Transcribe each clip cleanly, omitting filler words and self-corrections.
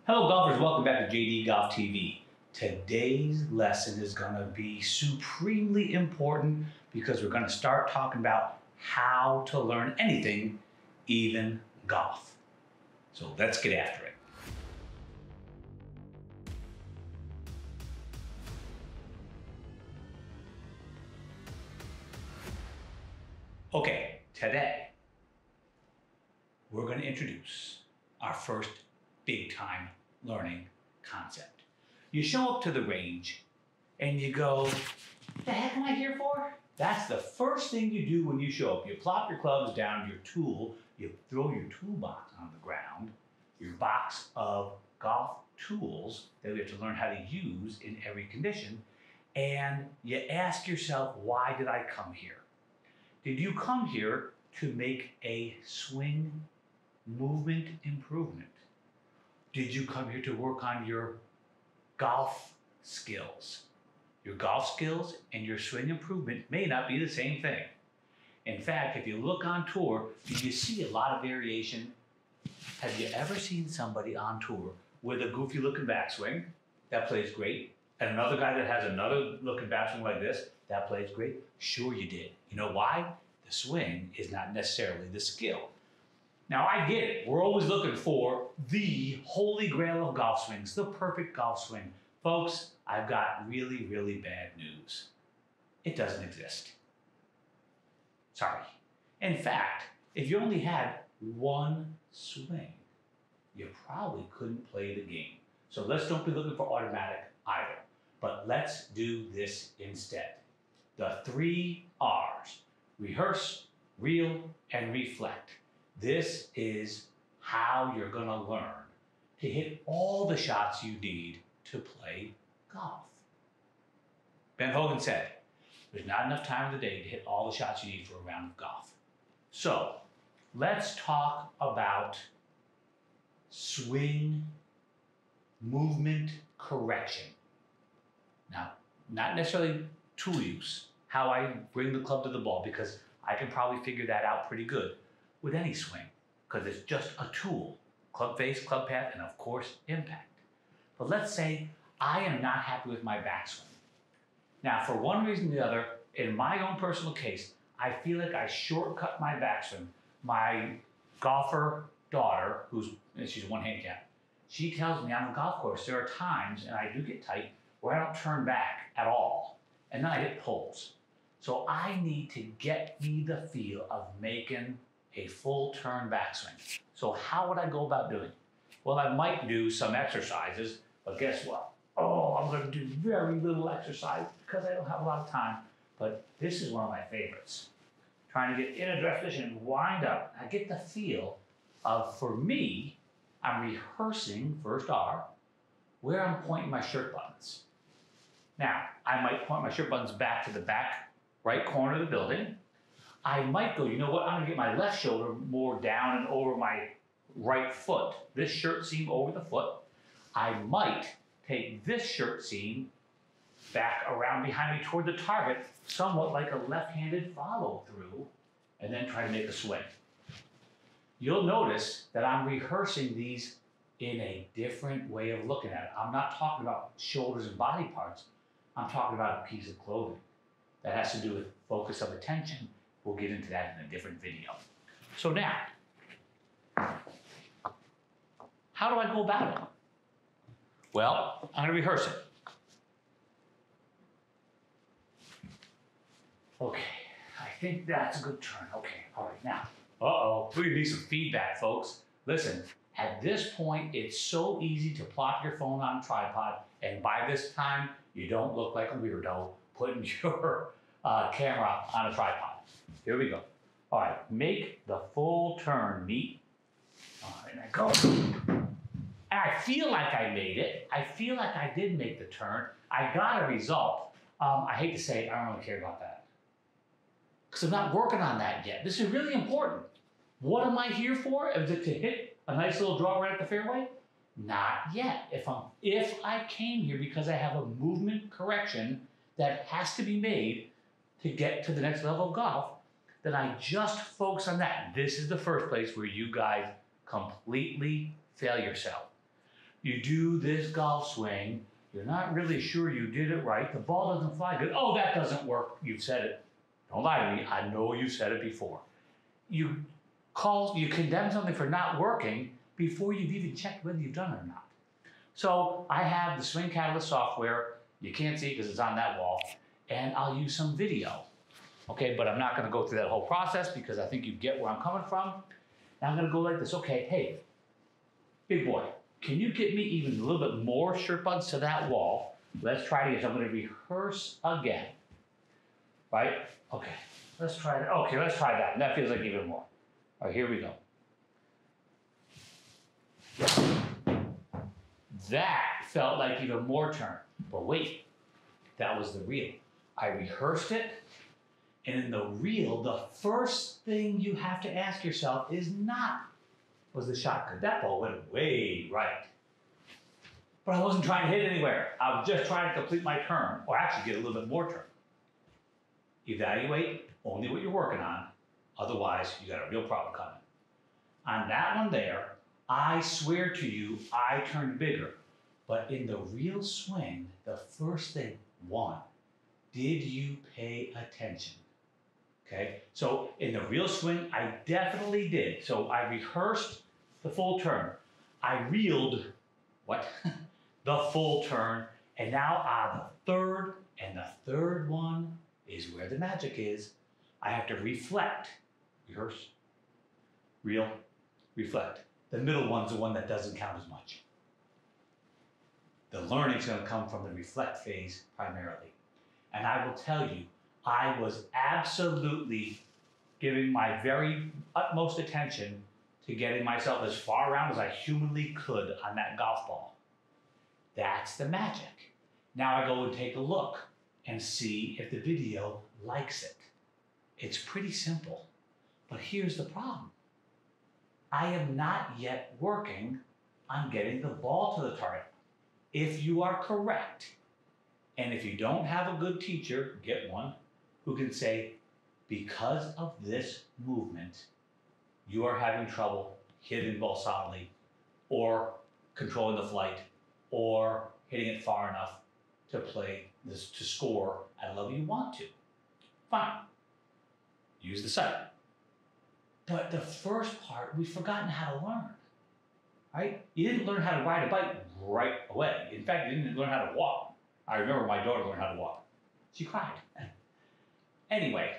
Hello golfers, welcome back to JD Golf TV. Today's lesson is going to be supremely important because we're going to start talking about how to learn anything, even golf. So let's get after it. Okay, today we're going to introduce our first big time learning concept. You show up to the range and you go, the heck am I here for? That's the first thing you do when you show up. You plop your clubs down, your tool, you throw your toolbox on the ground, your box of golf tools that we have to learn how to use in every condition, and you ask yourself, why did I come here? Did you come here to make a swing movement improvement? Did you come here to work on your golf skills? Your golf skills and your swing improvement may not be the same thing. In fact, if you look on tour, you see a lot of variation. Have you ever seen somebody on tour with a goofy looking backswing that plays great, and another guy that has another looking backswing like this that plays great? Sure you did. You know why? The swing is not necessarily the skill. Now, I get it. We're always looking for the holy grail of golf swings, the perfect golf swing. Folks, I've got really, really bad news. It doesn't exist. Sorry. In fact, if you only had one swing, you probably couldn't play the game. So let's don't be looking for automatic either. But let's do this instead. The 3 R's: rehearse, reel, and reflect. This is how you're going to learn to hit all the shots you need to play golf. Ben Hogan said, there's not enough time in the day to hit all the shots you need for a round of golf. So let's talk about swing movement correction. Now, not necessarily tool use, how I bring the club to the ball, because I can probably figure that out pretty good with any swing, because it's just a tool. Club face, club path, and of course, impact. But let's say I am not happy with my backswing. Now, for one reason or the other, in my own personal case, I feel like I shortcut my backswing. My golfer daughter, she's one handicap, she tells me on the golf course, there are times, and I do get tight, where I don't turn back at all, and then I hit pulls. So I need to get me the feel of making a full turn backswing. So how would I go about doing it? Well, I might do some exercises, but guess what? Oh, I'm going to do very little exercise because I don't have a lot of time. But this is one of my favorites. Trying to get in a dress position and wind up. I get the feel of, for me, I'm rehearsing, first R, where I'm pointing my shirt buttons. Now, I might point my shirt buttons back to the back right corner of the building. I might go, you know what, I'm gonna get my left shoulder more down and over my right foot. This shirt seam over the foot. I might take this shirt seam back around behind me toward the target, somewhat like a left-handed follow through, and then try to make a swing. You'll notice that I'm rehearsing these in a different way of looking at it. I'm not talking about shoulders and body parts. I'm talking about a piece of clothing. That has to do with focus of attention. We'll get into that in a different video. So now, how do I go about it? Well, I'm going to rehearse it. Okay, I think that's a good turn. Okay, all right, now, we need some feedback, folks. Listen, at this point, it's so easy to plop your phone on a tripod, and by this time, you don't look like a weirdo putting your camera on a tripod. Here we go. All right, make the full turn neat. All right, I go. And I feel like I made it. I feel like I did make the turn. I got a result. I hate to say it, I don't really care about that, because I'm not working on that yet. This is really important. What am I here for? Is it to hit a nice little draw right at the fairway? Not yet. If I came here because I have a movement correction that has to be made to get to the next level of golf, then I just focus on that. This is the first place where you guys completely fail yourself. You do this golf swing, you're not really sure you did it right, the ball doesn't fly good. Oh, that doesn't work. You've said it. Don't lie to me. I know you said it before. You condemn something for not working before you've even checked whether you've done it or not. So I have the Swing Catalyst software. You can't see it because it's on that wall. And I'll use some video. Okay, but I'm not going to go through that whole process because I think you get where I'm coming from. And I'm going to go like this. Okay, hey, big boy, can you get me even a little bit more shirt buttons to that wall? Let's try it again. So I'm going to rehearse again. Right? Okay, let's try that. Okay, let's try that. That feels like even more. All right, here we go. That felt like even more turn. But wait, that was the reel. I rehearsed it, and in the reel, the first thing you have to ask yourself is not, was the shot good? That ball went way right. But I wasn't trying to hit anywhere. I was just trying to complete my turn, or actually get a little bit more turn. Evaluate only what you're working on, otherwise you got a real problem coming. On that one there, I swear to you, I turned bigger. But in the real swing, the first thing, one, did you pay attention? Okay, so in the real swing, I definitely did. So I rehearsed the full turn. I reeled, what? The full turn. And now on the third, and the third one is where the magic is. I have to reflect, rehearse, reel, reflect. The middle one's the one that doesn't count as much. The learning's going to come from the reflect phase primarily. And I will tell you, I was absolutely giving my very utmost attention to getting myself as far around as I humanly could on that golf ball. That's the magic. Now I go and take a look and see if the video likes it. It's pretty simple, but here's the problem. I am not yet working on getting the ball to the target. If you are correct, and if you don't have a good teacher, get one who can say, because of this movement, you are having trouble hitting the ball solidly, or controlling the flight, or hitting it far enough to play this, to score at a level you want to. Fine. Use the site. But the first part, we've forgotten how to learn. Right? You didn't learn how to ride a bike right away. In fact, you didn't learn how to walk. I remember my daughter learned how to walk. She cried. Anyway,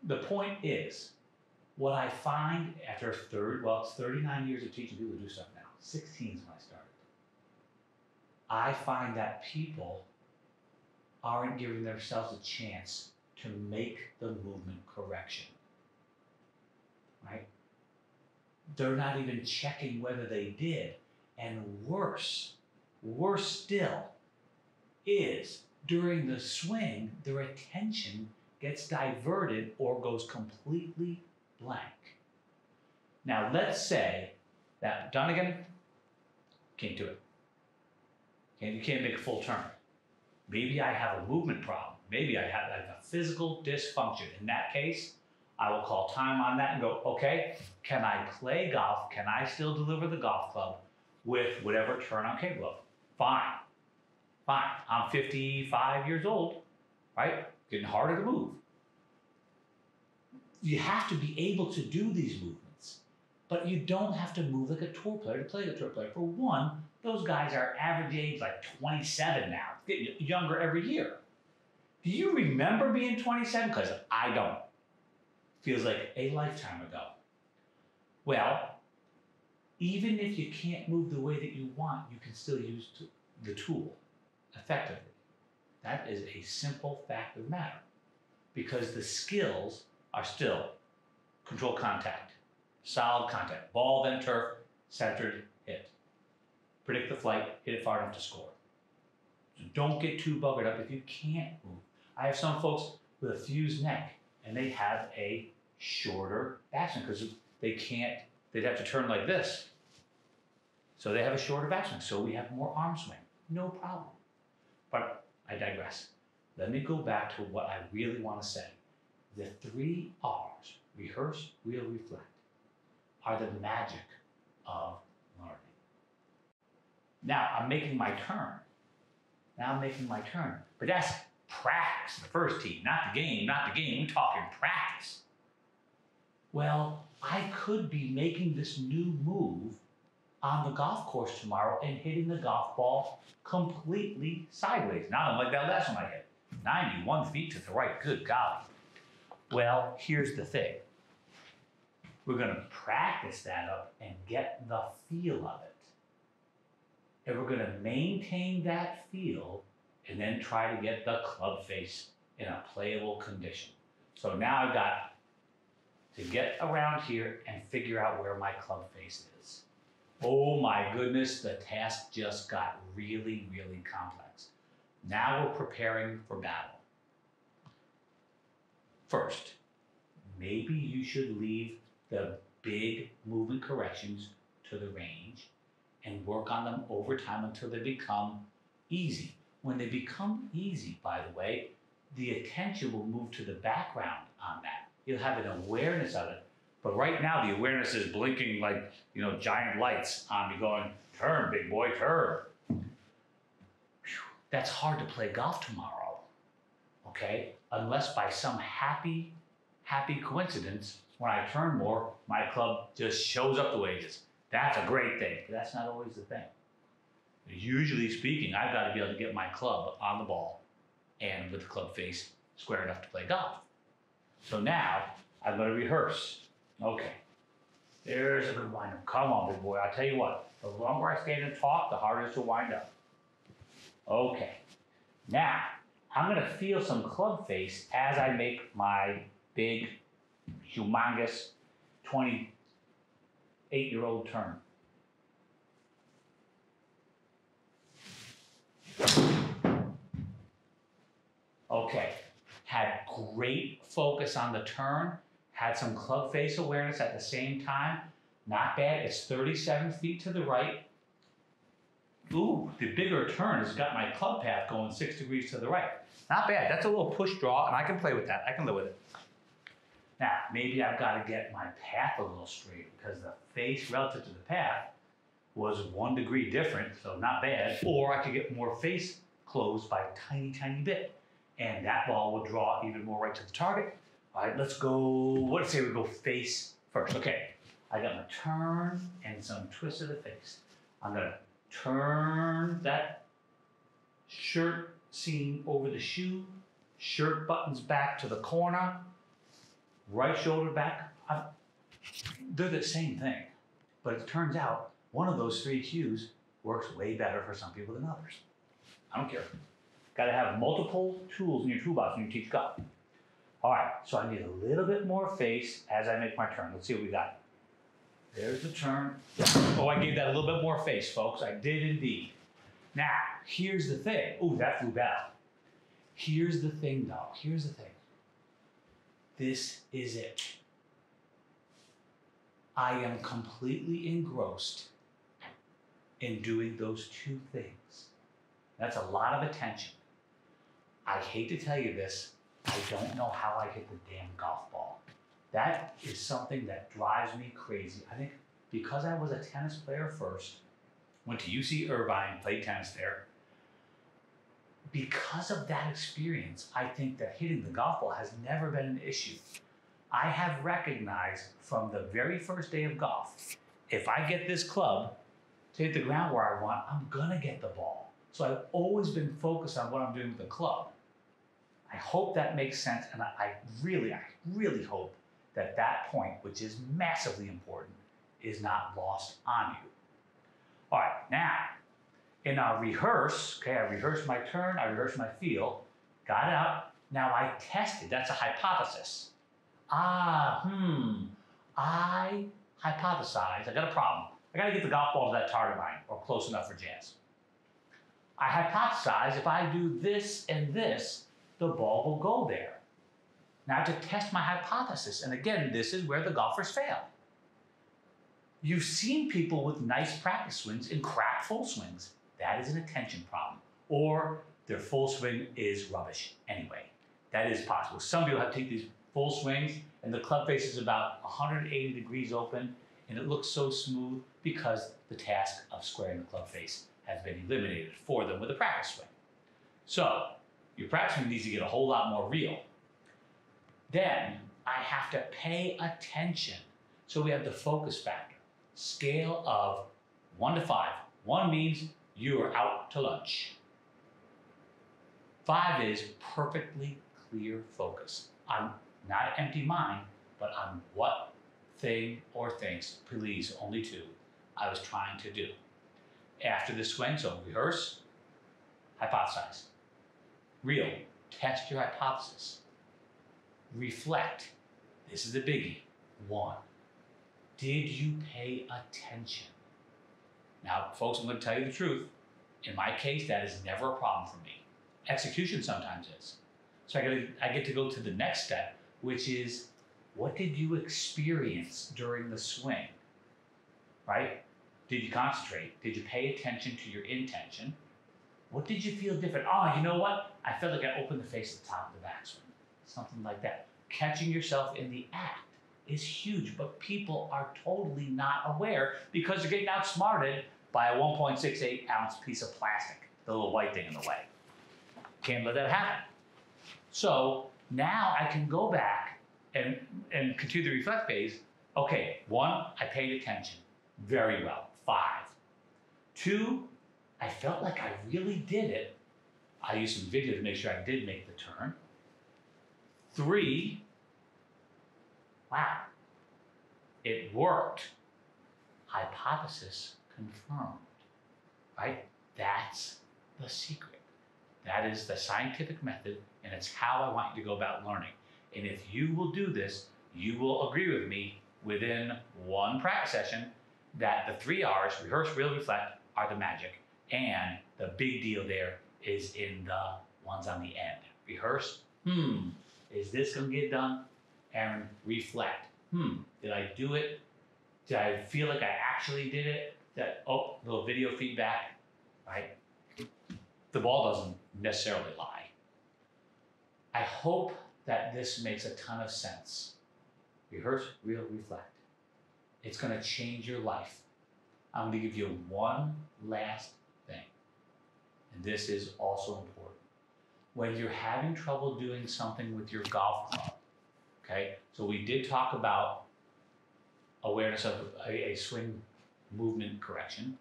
the point is, what I find after it's 39 years of teaching people to do stuff now. 16 is when I started. I find that people aren't giving themselves a chance to make the movement correction. Right? They're not even checking whether they did. And worse still, is during the swing, their attention gets diverted or goes completely blank. Now, let's say that Dunigan can't do it. You can't make a full turn. Maybe I have a movement problem. Maybe I have a physical dysfunction. In that case, I will call time on that and go, okay, can I play golf? Can I still deliver the golf club with whatever turn I'm capable of? Fine. Fine. I'm 55 years old, right? Getting harder to move. You have to be able to do these movements, but you don't have to move like a tour player to play a tour player. For one, those guys are average age like 27 now, getting younger every year. Do you remember being 27? Because I don't. Feels like a lifetime ago. Well, even if you can't move the way that you want, you can still use the tool effectively. That is a simple fact of the matter, because the skills are still control contact, solid contact, ball then turf, centered hit. Predict the flight, hit it far enough to score. So don't get too buggered up if you can't move. I have some folks with a fused neck, and they have a shorter backswing because they'd have to turn like this. So they have a shorter backswing, so we have more arm swing. No problem. But I digress. Let me go back to what I really want to say. The 3 R's, rehearse, reel, reflect, are the magic of learning. Now I'm making my turn. But that's practice, the first tee, not the game, We're talking practice. Well, I could be making this new move on the golf course tomorrow and hitting the golf ball completely sideways. Not unlike that last one I hit. 91 feet to the right, good golly. Well, here's the thing. We're gonna practice that up and get the feel of it. And we're gonna maintain that feel and then try to get the club face in a playable condition. So now I've got to get around here and figure out where my club face is. Oh my goodness, the task just got really, really complex. Now we're preparing for battle. First, maybe you should leave the big movement corrections to the range and work on them over time until they become easy. When they become easy, by the way, the attention will move to the background on that. You'll have an awareness of it. But right now, the awareness is blinking like, giant lights on me going, turn, big boy, turn. Whew. That's hard to play golf tomorrow, okay? Unless by some happy coincidence, when I turn more, my club just shows up the way it is. That's a great thing, but that's not always the thing. Usually speaking, I've got to be able to get my club on the ball and with the club face square enough to play golf. So now, I'm going to rehearse. Okay, there's a good wind-up. Come on, big boy. I'll tell you what, the longer I stand and talk, the harder it is to wind up. Okay, now, I'm going to feel some club face as I make my big, humongous 28-year-old turn. Okay, had great focus on the turn, had some club face awareness at the same time. Not bad, it's 37 feet to the right. Ooh, the bigger turn has got my club path going 6 degrees to the right. Not bad, that's a little push draw, and I can play with that, I can live with it. Now, maybe I've got to get my path a little straighter because the face relative to the path was 1 degree different, so not bad. Or I could get more face closed by a tiny, tiny bit. And that ball will draw even more right to the target. All right, let's go, let's say we go face first. Okay, I got my turn and some twist of the face. I'm gonna turn that shirt seam over the shoe, shirt buttons back to the corner, right shoulder back. They're the same thing, but it turns out one of those 3 cues works way better for some people than others. I don't care. Got to have multiple tools in your toolbox when you teach golf. All right, so I need a little bit more face as I make my turn. Let's see what we got. There's the turn. Oh, I gave that a little bit more face, folks. I did indeed. Now, here's the thing. Ooh, that flew bad. Here's the thing, though. Here's the thing. This is it. I am completely engrossed in doing those 2 things. That's a lot of attention. I hate to tell you this, I don't know how I hit the damn golf ball. That is something that drives me crazy. I think because I was a tennis player first, went to UC Irvine, played tennis there. Because of that experience, I think that hitting the golf ball has never been an issue. I have recognized from the very first day of golf, if I get this club to hit the ground where I want, I'm gonna get the ball. So I've always been focused on what I'm doing with the club. I hope that makes sense, and I really hope that that point, which is massively important, is not lost on you. All right, now, in our rehearse, okay, I rehearsed my turn, I rehearsed my feel, got it out, now I tested, that's a hypothesis. I hypothesize, I got a problem. I gotta get the golf ball to that target line, or close enough for jazz. I hypothesize if I do this and this, the ball will go there. Now to test my hypothesis, and again, this is where the golfers fail. You've seen people with nice practice swings and crap full swings. That is an attention problem. Or their full swing is rubbish anyway. That is possible. Some people have to take these full swings and the club face is about 180 degrees open and it looks so smooth because the task of squaring the club face has been eliminated for them with a practice swing. So your practice swing needs to get a whole lot more real. Then I have to pay attention. So we have the focus factor. Scale of 1 to 5. 1 means you are out to lunch. 5 is perfectly clear focus on not an empty mind, but on what thing or things, please only 2, I was trying to do. After the swing, so rehearse, hypothesize. Real, test your hypothesis. Reflect. This is the biggie. 1, did you pay attention? Now, folks, I'm going to tell you the truth. In my case, that is never a problem for me. Execution sometimes is. So I get to go to the next step, which is, what did you experience during the swing? Right? Did you concentrate? Did you pay attention to your intention? What did you feel different? Oh, you know what? I felt like I opened the face at the top of the backswing. Something like that. Catching yourself in the act is huge, but people are totally not aware because they're getting outsmarted by a 1.68 ounce piece of plastic, the little white thing in the way. Can't let that happen. So now I can go back and continue the reflect phase. Okay, 1, I paid attention very well. 5. 2, I felt like I really did it. I used some video to make sure I did make the turn. 3, wow, it worked. Hypothesis confirmed, right? That's the secret. That is the scientific method, and it's how I want you to go about learning. And if you will do this, you will agree with me within 1 practice session that the 3 R's, rehearse, reel, reflect, are the magic. And the big deal there is in the ones on the end. Rehearse, is this gonna get done? And reflect, did I do it? Did I feel like I actually did it? Little video feedback, right? The ball doesn't necessarily lie. I hope that this makes a ton of sense. Rehearse, reel, reflect. It's gonna change your life. I'm gonna give you one last thing, and this is also important. When you're having trouble doing something with your golf club, okay? So we did talk about awareness of a swing movement correction.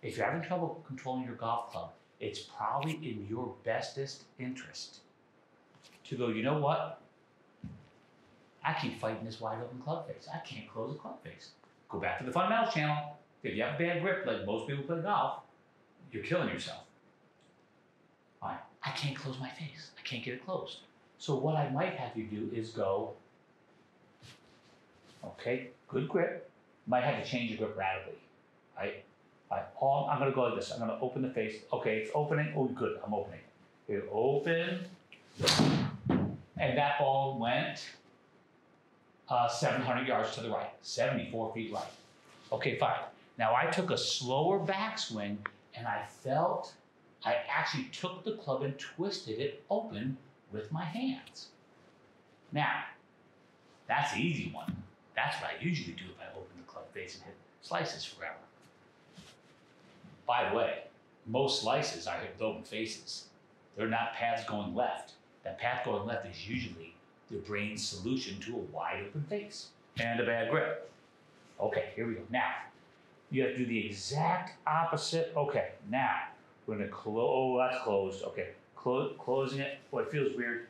If you're having trouble controlling your golf club, it's probably in your bestest interest to go, you know what? I keep fighting this wide open club face. I can't close the club face. Go back to the fundamentals channel. If you have a bad grip, like most people play golf, you're killing yourself. All right, I can't close my face. I can't get it closed. So what I might have you do is go, okay, good grip. Might have to change your grip radically, right? I'm gonna go like this. I'm gonna open the face. Okay, it's opening. Oh, good, I'm opening. Here, open. And that ball went 700 yards to the right, 74 feet right. Okay, fine. Now I took a slower backswing and I actually took the club and twisted it open with my hands. Now, that's the easy one. That's what I usually do if I open the club face and hit slices forever. By the way, most slices are hit with open faces. They're not paths going left. That path going left is usually the brain's solution to a wide open face and a bad grip. Okay, here we go. Now, you have to do the exact opposite. Okay, now, we're gonna close, oh, that's closed. Okay, closing it. Boy, it feels weird.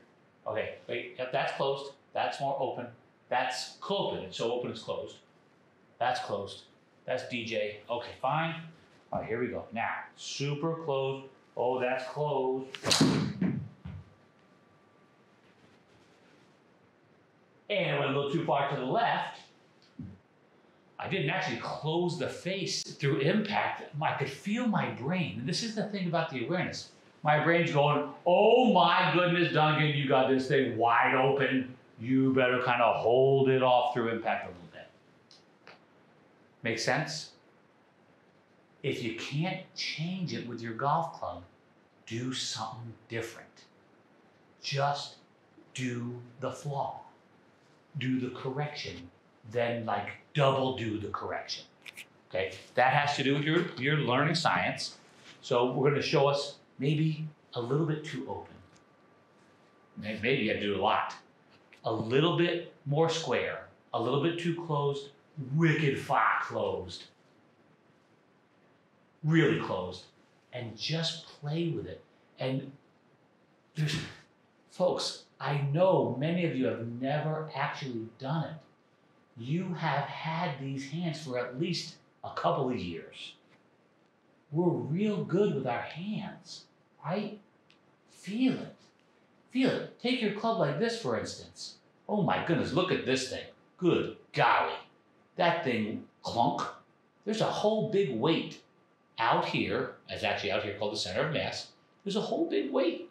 Okay, wait, yep, that's closed. That's more open. That's open, so open is closed. That's closed. That's DJ. Okay, fine. All right, here we go. Now, super closed. Oh, that's closed. And I went a little too far to the left. I didn't actually close the face through impact. I could feel my brain. And this is the thing about the awareness. My brain's going, oh my goodness, Dunigan, you got this thing wide open. You better kind of hold it off through impact a little bit. Make sense? If you can't change it with your golf club, do something different. Just do the flaw. Do the correction. Then double do the correction. Okay? That has to do with your learning science. So we're gonna show us maybe a little bit too open. Maybe you have to do a lot. A little bit more square, a little bit too closed, wicked far closed. Really closed. And just play with it. And there's, folks, I know many of you have never actually done it. You have had these hands for at least a couple of years. We're real good with our hands, right? Feel it. Feel it. Take your club like this, for instance. Oh my goodness, look at this thing. Good golly. That thing, clunk. There's a whole big weight out here. It's actually out here called the center of mass. There's a whole big weight.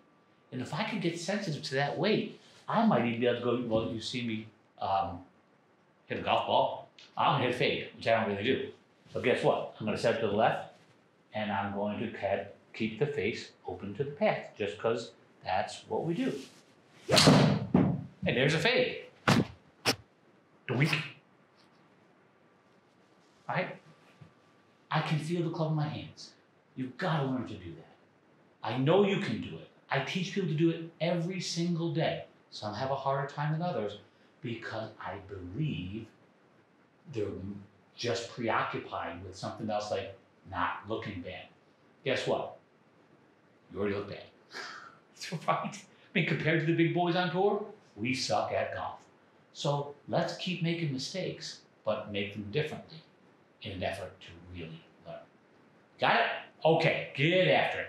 And if I could get sensitive to that weight, I might even be able to go, well, you see me hit a golf ball. I'm gonna hit a fade, which I don't really do. But guess what? I'm gonna set it to the left, and I'm going to keep the face open to the path, just because that's what we do. And there's a fade. Doink. All right? I can feel the club in my hands. You've got to learn to do that. I know you can do it. I teach people to do it every single day. Some have a harder time than others because I believe they're just preoccupied with something else like not looking bad. Guess what? You already look bad. Right? I mean, compared to the big boys on tour, we suck at golf. So let's keep making mistakes, but make them differently in an effort to really learn. Got it? Okay, get after it.